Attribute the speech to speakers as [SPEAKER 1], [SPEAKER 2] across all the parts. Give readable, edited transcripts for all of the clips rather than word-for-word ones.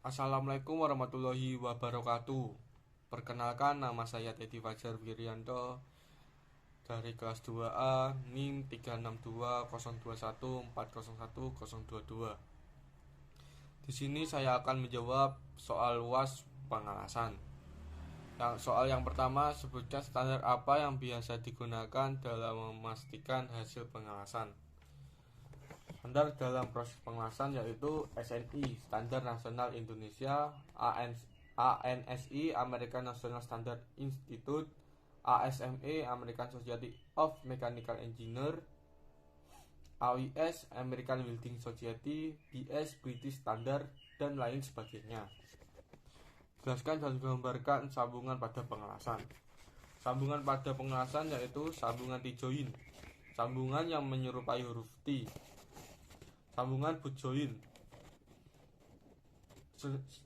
[SPEAKER 1] Assalamualaikum warahmatullahi wabarakatuh. Perkenalkan, nama saya Teddy Fajar Wirianto dari kelas 2A NIM 3620214010022. Di sini saya akan menjawab soal UAS pengalasan. Soal yang pertama, sebutkan standar apa yang biasa digunakan dalam memastikan hasil pengalasan. Standar dalam proses pengelasan yaitu SNI Standar Nasional Indonesia, ANSI American National Standard Institute, ASME American Society of Mechanical Engineer, AWS American Welding Society, BS British Standard, dan lain sebagainya. Jelaskan dan gambarkan sambungan pada pengelasan. Sambungan pada pengelasan yaitu sambungan T-join, sambungan yang menyerupai huruf T. Sambungan boot join,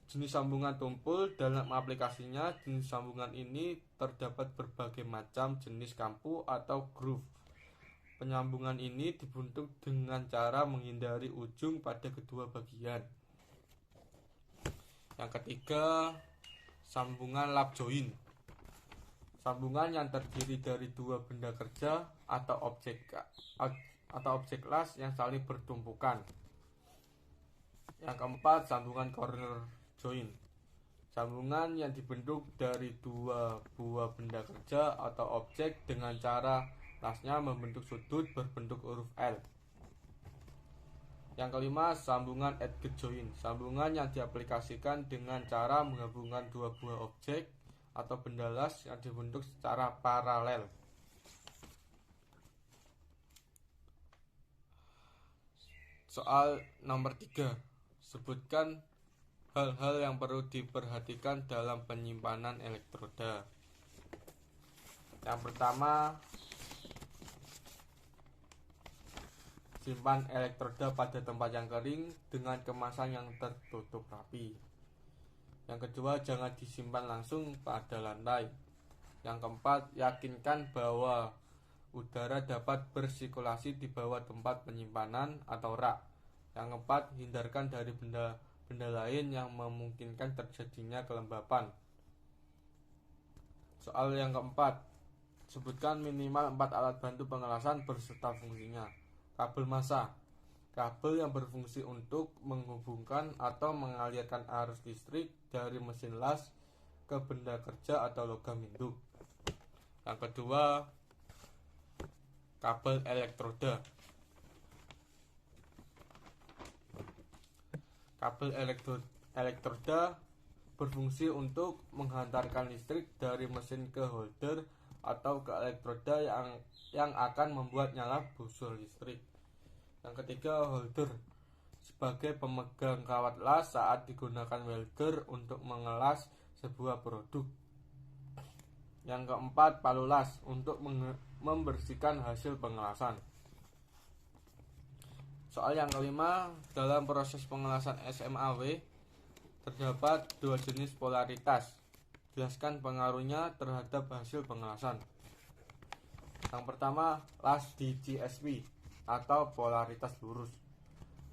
[SPEAKER 1] jenis sambungan tumpul. Dalam aplikasinya, jenis sambungan ini terdapat berbagai macam jenis kampu atau groove. Penyambungan ini dibentuk dengan cara menghindari ujung pada kedua bagian. Yang ketiga, sambungan lap join, sambungan yang terdiri dari dua benda kerja atau objek las yang saling bertumpukan. Yang keempat, sambungan corner join, sambungan yang dibentuk dari dua buah benda kerja atau objek dengan cara lasnya membentuk sudut berbentuk huruf L. Yang kelima, sambungan edge join, sambungan yang diaplikasikan dengan cara menggabungkan dua buah objek atau benda las yang dibentuk secara paralel. Soal nomor 3, sebutkan hal-hal yang perlu diperhatikan dalam penyimpanan elektroda. Yang pertama, simpan elektroda pada tempat yang kering dengan kemasan yang tertutup rapi. Yang kedua, jangan disimpan langsung pada lantai. Yang keempat, yakinkan bahwa udara dapat bersirkulasi di bawah tempat penyimpanan atau rak. Yang keempat, hindarkan dari benda lain yang memungkinkan terjadinya kelembapan. Soal yang keempat, sebutkan minimal 4 alat bantu pengelasan berserta fungsinya. Kabel massa, kabel yang berfungsi untuk menghubungkan atau mengalirkan arus listrik dari mesin las ke benda kerja atau logam induk. Yang kedua, kabel elektroda. Kabel elektroda berfungsi untuk menghantarkan listrik dari mesin ke holder atau ke elektroda yang akan membuat nyala busur listrik. Yang ketiga, holder sebagai pemegang kawat las saat digunakan welder untuk mengelas sebuah produk. Yang keempat, palu las untuk membersihkan hasil pengelasan. Soal yang kelima, dalam proses pengelasan SMAW terdapat dua jenis polaritas. Jelaskan pengaruhnya terhadap hasil pengelasan. Yang pertama, las di GSP atau polaritas lurus.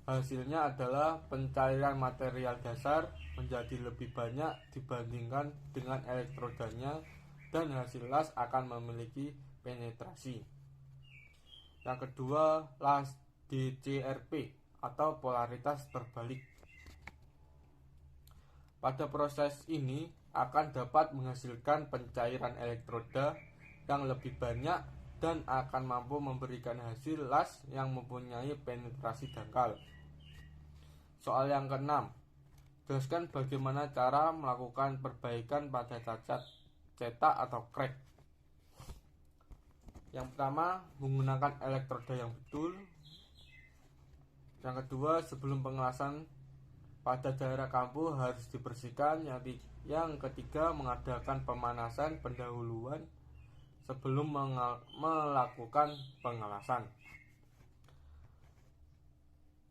[SPEAKER 1] Hasilnya adalah pencairan material dasar menjadi lebih banyak dibandingkan dengan elektrodanya dan hasil las akan memiliki penetrasi. Yang kedua, las DCRP atau polaritas terbalik. Pada proses ini akan dapat menghasilkan pencairan elektroda yang lebih banyak dan akan mampu memberikan hasil las yang mempunyai penetrasi dangkal. Soal yang keenam, jelaskan bagaimana cara melakukan perbaikan pada cacat, cetak atau crack. Yang pertama, menggunakan elektroda yang betul. Yang kedua, sebelum pengelasan pada daerah kampu harus dibersihkan. Yang ketiga, mengadakan pemanasan pendahuluan sebelum melakukan pengelasan.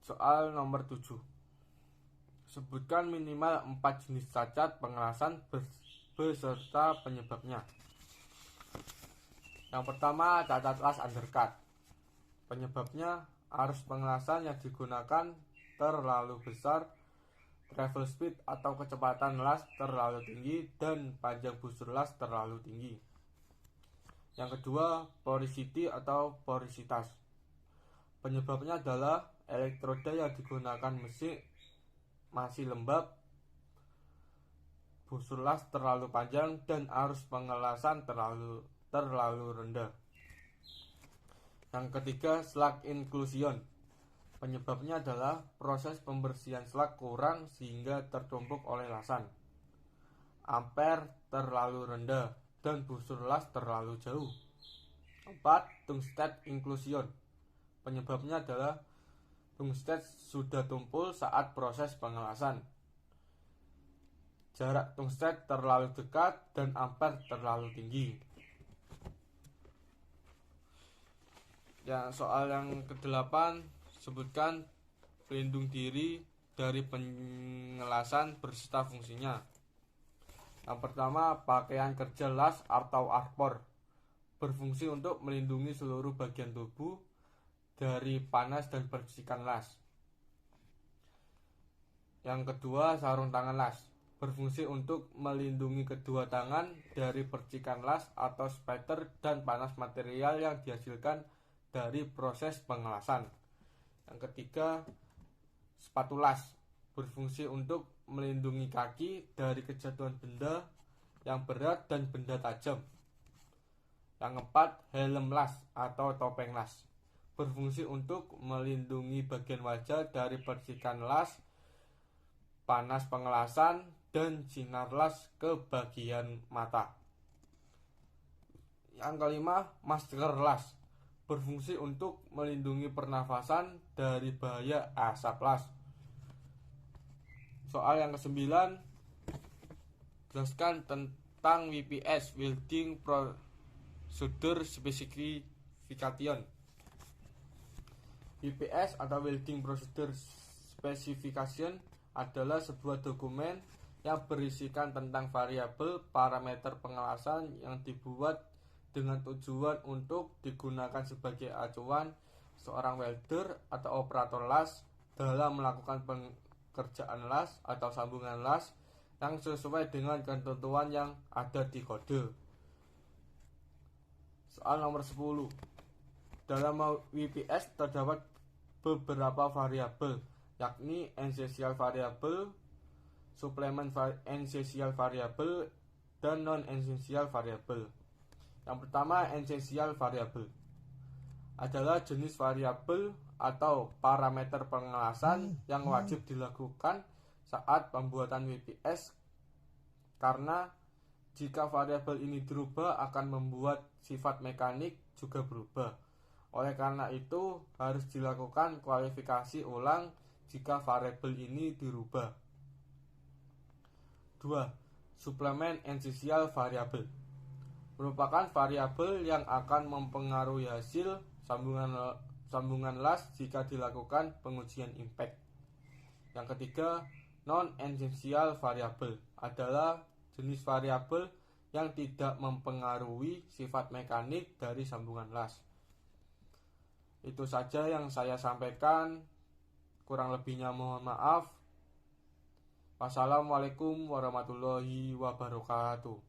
[SPEAKER 1] Soal nomor 7, sebutkan minimal 4 jenis cacat pengelasan beserta penyebabnya. Yang pertama, cacat las undercut. Penyebabnya, arus pengelasan yang digunakan terlalu besar travel speed atau kecepatan las terlalu tinggi, dan panjang busur las terlalu tinggi. Yang kedua, porosity atau porositas. Penyebabnya adalah elektroda yang digunakan mesin masih lembab, busur las terlalu panjang, dan arus pengelasan terlalu rendah. Yang ketiga, slag inclusion. Penyebabnya adalah proses pembersihan slag kurang sehingga tertumpuk oleh lasan, ampere terlalu rendah, dan busur las terlalu jauh. 4. Tungsted inclusion. Penyebabnya adalah tungsted sudah tumpul saat proses pengelasan, jarak tungsted terlalu dekat, dan ampere terlalu tinggi. Soal yang ke-8, sebutkan pelindung diri dari pengelasan berserta fungsinya. Yang pertama, pakaian kerja las atau armor berfungsi untuk melindungi seluruh bagian tubuh dari panas dan percikan las. Yang kedua, sarung tangan las berfungsi untuk melindungi kedua tangan dari percikan las atau spatter dan panas material yang dihasilkan dari proses pengelasan. Yang ketiga, sepatu las berfungsi untuk melindungi kaki dari kejatuhan benda yang berat dan benda tajam. Yang keempat, helm las atau topeng las berfungsi untuk melindungi bagian wajah dari percikan las, panas pengelasan, dan sinar las ke bagian mata. Yang kelima, masker las berfungsi untuk melindungi pernafasan dari bahaya asap las. Soal yang ke-9, jelaskan tentang WPS, Welding Procedure Specification. WPS atau Welding Procedure Specification adalah sebuah dokumen yang berisikan tentang variabel parameter pengelasan yang dibuat dengan tujuan untuk digunakan sebagai acuan seorang welder atau operator las dalam melakukan pekerjaan las atau sambungan las yang sesuai dengan ketentuan yang ada di kode. Soal nomor 10. Dalam WPS terdapat beberapa variabel, yakni essential variable, supplement essential variable, dan non-essential variable. Yang pertama, essential variable adalah jenis variabel atau parameter pengelasan yang wajib dilakukan saat pembuatan WPS, karena jika variabel ini dirubah akan membuat sifat mekanik juga berubah. Oleh karena itu harus dilakukan kualifikasi ulang jika variabel ini dirubah. 2. Supplement essential variable merupakan variabel yang akan mempengaruhi hasil sambungan las jika dilakukan pengujian impact. Yang ketiga, non-essential variable adalah jenis variabel yang tidak mempengaruhi sifat mekanik dari sambungan las. Itu saja yang saya sampaikan, kurang lebihnya mohon maaf. Wassalamualaikum warahmatullahi wabarakatuh.